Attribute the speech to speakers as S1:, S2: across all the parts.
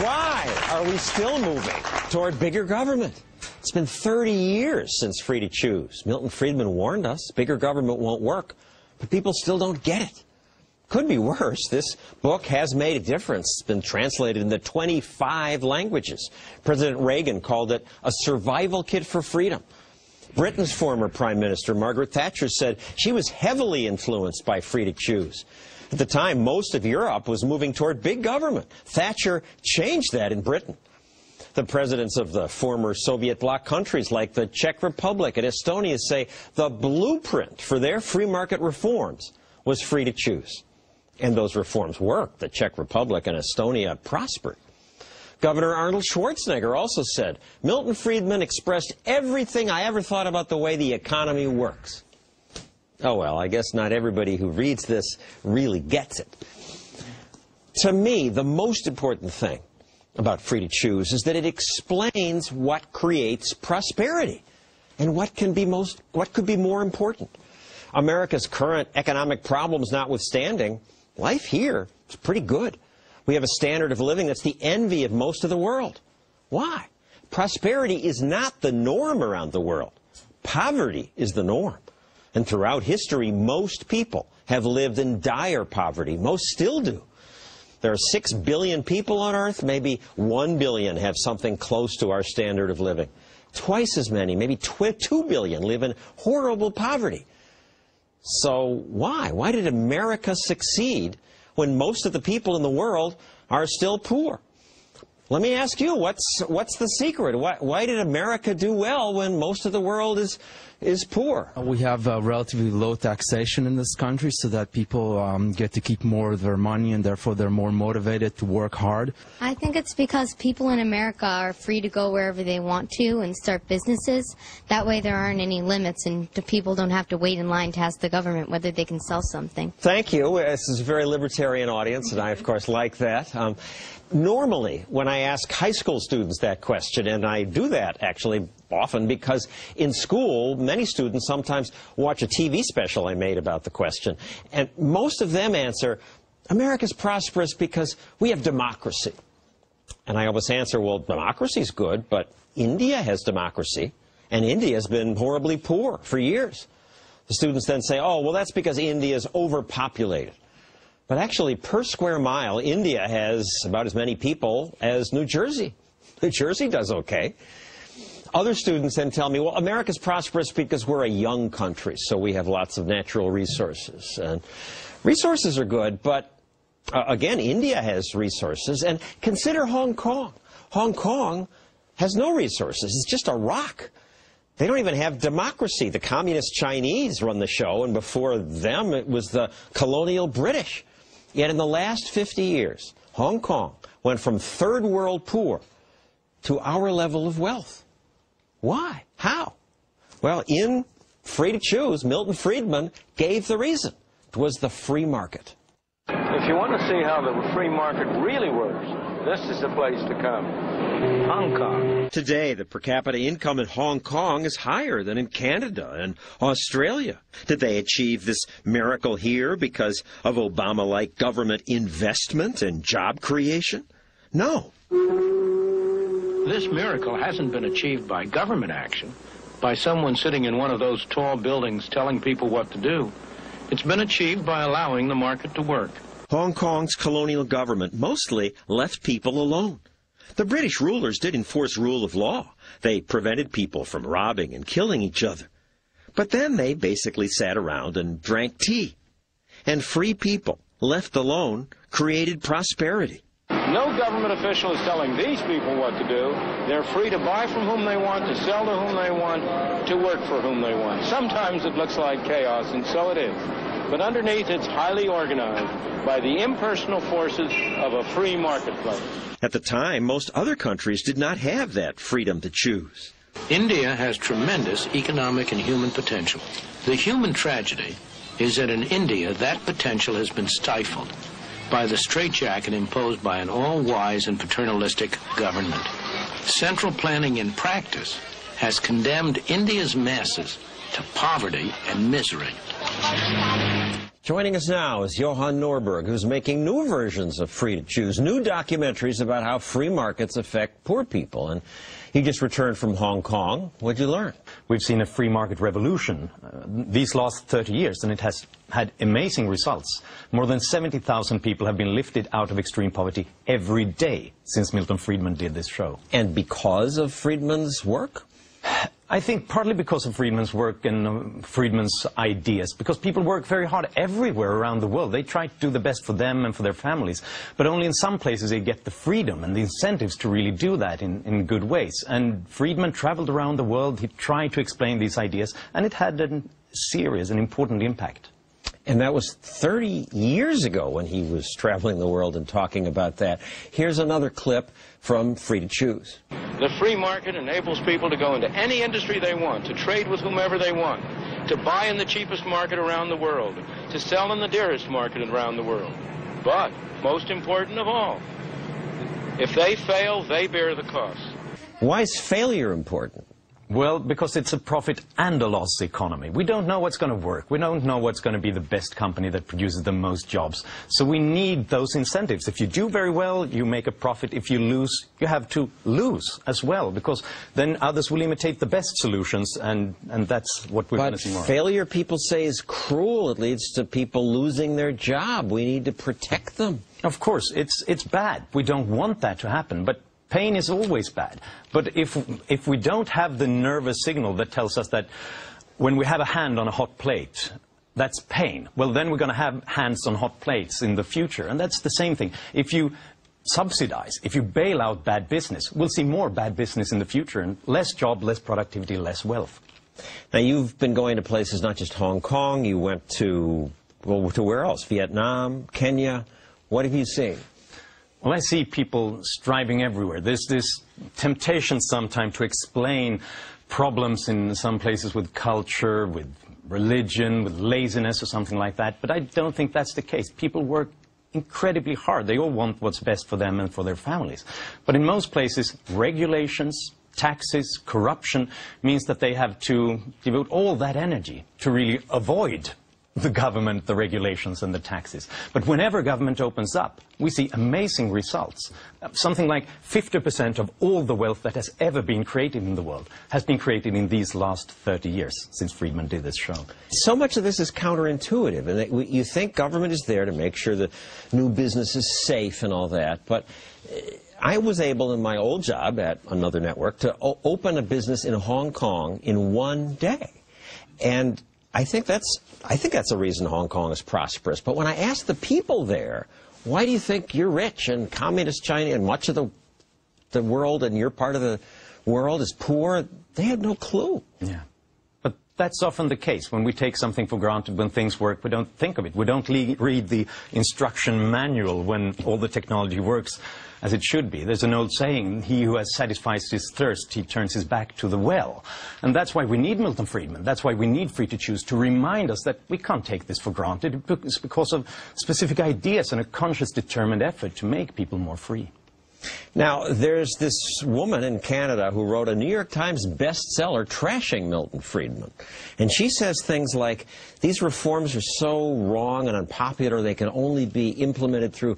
S1: Why are we still moving toward bigger government? It's been 30 years since free to choose. Milton Friedman warned us bigger government won't work, but people still don't get it. Could be worse. This book has made a difference. It's been translated into 25 languages. President Reagan called it a survival kit for freedom. Britain's former Prime Minister, Margaret Thatcher, said she was heavily influenced by free to choose. At the time, most of Europe was moving toward big government. Thatcher changed that in Britain. The presidents of the former Soviet bloc countries like the Czech Republic and Estonia say the blueprint for their free market reforms was free to choose. And those reforms worked. The Czech Republic and Estonia prospered. Governor Arnold Schwarzenegger also said, Milton Friedman expressed everything I ever thought about the way the economy works. Oh, well, I guess not everybody who reads this really gets it. To me, the most important thing about free to choose is that it explains what creates prosperity and what could be more important. America's current economic problems notwithstanding, life here is pretty good. We have a standard of living that's the envy of most of the world. Why? Prosperity is not the norm around the world. Poverty is the norm. And throughout history, most people have lived in dire poverty. Most still do. There are 6 billion people on Earth. Maybe 1 billion have something close to our standard of living. Twice as many, maybe 2 billion, live in horrible poverty. So why? Why did America succeed when most of the people in the world are still poor? Let me ask you, what's the secret? Why did America do well when most of the world is poor?
S2: We have relatively low taxation in this country so that people get to keep more of their money and therefore they're more motivated to work hard.
S3: I think it's because people in America are free to go wherever they want to and start businesses. That way there aren't any limits and the people don't have to wait in line to ask the government whether they can sell something.
S1: Thank you. This is a very libertarian audience and I, of course, like that. Normally, when I ask high school students that question, and I do that actually often because in school, many students sometimes watch a TV special I made about the question, and most of them answer, America's prosperous because we have democracy. And I always answer, well, democracy's good, but India has democracy, and India's been horribly poor for years. The students then say, oh, well, that's because India's overpopulated. But actually, per square mile, India has about as many people as New Jersey. New Jersey does okay. Other students then tell me, well, America's prosperous because we're a young country, so we have lots of natural resources. And resources are good, but again, India has resources. And consider Hong Kong. Hong Kong has no resources. It's just a rock. They don't even have democracy. The communist Chinese run the show, and before them it was the colonial British. Yet in the last 50 years, Hong Kong went from third world poor to our level of wealth. Why? How? Well, in Free to Choose, Milton Friedman gave the reason. It was the free market.
S4: If you want to see how the free market really works, this is the place to come. Hong Kong.
S1: Today, the per capita income in Hong Kong is higher than in Canada and Australia. Did they achieve this miracle here because of Obama-like government investment and job creation? No.
S4: This miracle hasn't been achieved by government action, by someone sitting in one of those tall buildings telling people what to do. It's been achieved by allowing the market to work.
S1: Hong Kong's colonial government mostly left people alone. The British rulers did enforce rule of law. They prevented people from robbing and killing each other. But then they basically sat around and drank tea. And free people, left alone, created prosperity.
S4: No government official is telling these people what to do. They're free to buy from whom they want, to sell to whom they want, to work for whom they want. Sometimes it looks like chaos, and so it is. But underneath, it's highly organized by the impersonal forces of a free marketplace.
S1: At the time, most other countries did not have that freedom to choose.
S5: India has tremendous economic and human potential. The human tragedy is that in India, that potential has been stifled by the straitjacket imposed by an all-wise and paternalistic government. Central planning in practice has condemned India's masses to poverty and misery.
S1: Joining us now is Johan Norberg, who's making new versions of Free to Choose, new documentaries about how free markets affect poor people. And he just returned from Hong Kong. What'd you learn?
S6: We've seen a free market revolution these last 30 years, and it has had amazing results. More than 70,000 people have been lifted out of extreme poverty every day since Milton Friedman did this show.
S1: And because of Friedman's work?
S6: I think partly because of Friedman's work and Friedman's ideas, because people work very hard everywhere around the world. They try to do the best for them and for their families, but only in some places they get the freedom and the incentives to really do that in good ways. And Friedman traveled around the world, he tried to explain these ideas, and it had a serious and important impact.
S1: And that was 30 years ago when he was traveling the world and talking about that. Here's another clip from Free to Choose.
S4: The free market enables people to go into any industry they want, to trade with whomever they want, to buy in the cheapest market around the world, to sell in the dearest market around the world. But, most important of all, if they fail, they bear the cost.
S1: Why is failure important?
S6: Well, because it's a profit and a loss economy. We don't know what's going to work. We don't know what's going to be the best company that produces the most jobs. So we need those incentives. If you do very well, you make a profit. If you lose, you have to lose as well, because then others will imitate the best solutions, and that's what we're going to see more.
S1: But failure, people say, is cruel. It leads to people losing their job. We need to protect them.
S6: Of course, it's bad. We don't want that to happen, but pain is always bad. But if we don't have the nervous signal that tells us that when we have a hand on a hot plate, that's pain, well, then we're going to have hands on hot plates in the future. And that's the same thing. If you subsidize, if you bail out bad business, we'll see more bad business in the future, and less job, less productivity, less wealth.
S1: Now, you've been going to places, not just Hong Kong. You went to, well, to where else? Vietnam, Kenya. What have you seen?
S6: Well, I see people striving everywhere. There's this temptation sometimes to explain problems in some places with culture, with religion, with laziness or something like that, but I don't think that's the case. People work incredibly hard. They all want what's best for them and for their families. But in most places, regulations, taxes, corruption means that they have to devote all that energy to really avoid the government, the regulations and the taxes. But whenever government opens up, we see amazing results. Something like 50% of all the wealth that has ever been created in the world has been created in these last 30 years since Friedman did this show.
S1: So much of this is counterintuitive, and you think government is there to make sure that new business is safe and all that, but I was able in my old job at another network to open a business in Hong Kong in one day. And I think that's a reason Hong Kong is prosperous. But when I asked the people there, why do you think you're rich and communist China and much of the world and your part of the world is poor, they had no clue.
S6: Yeah. But that's often the case. When we take something for granted, when things work, we don't think of it. We don't read the instruction manual when all the technology works as it should be. There's an old saying, he who has satisfied his thirst, he turns his back to the well. And that's why we need Milton Friedman. That's why we need Free to Choose, to remind us that we can't take this for granted. It's because of specific ideas and a conscious, determined effort to make people more free.
S1: Now, there's this woman in Canada who wrote a New York Times bestseller trashing Milton Friedman. And she says things like, these reforms are so wrong and unpopular, they can only be implemented through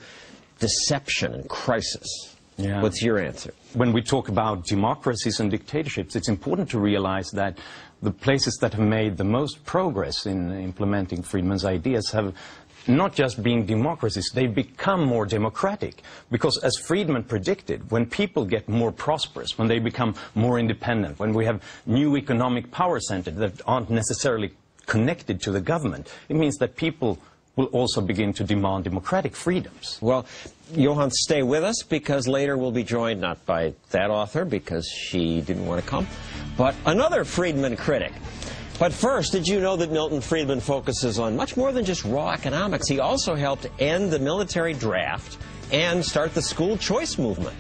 S1: deception and crisis. Yeah. What's your answer?
S6: When we talk about democracies and dictatorships, it's important to realize that the places that have made the most progress in implementing Friedman's ideas have not just been democracies, they've become more democratic. Because as Friedman predicted, when people get more prosperous, when they become more independent, when we have new economic power centers that aren't necessarily connected to the government, it means that people will also begin to demand democratic freedoms.
S1: Well, Johan, stay with us, because later we'll be joined not by that author, because she didn't want to come, but another Friedman critic. But first, did you know that Milton Friedman focuses on much more than just raw economics? He also helped end the military draft and start the school choice movement.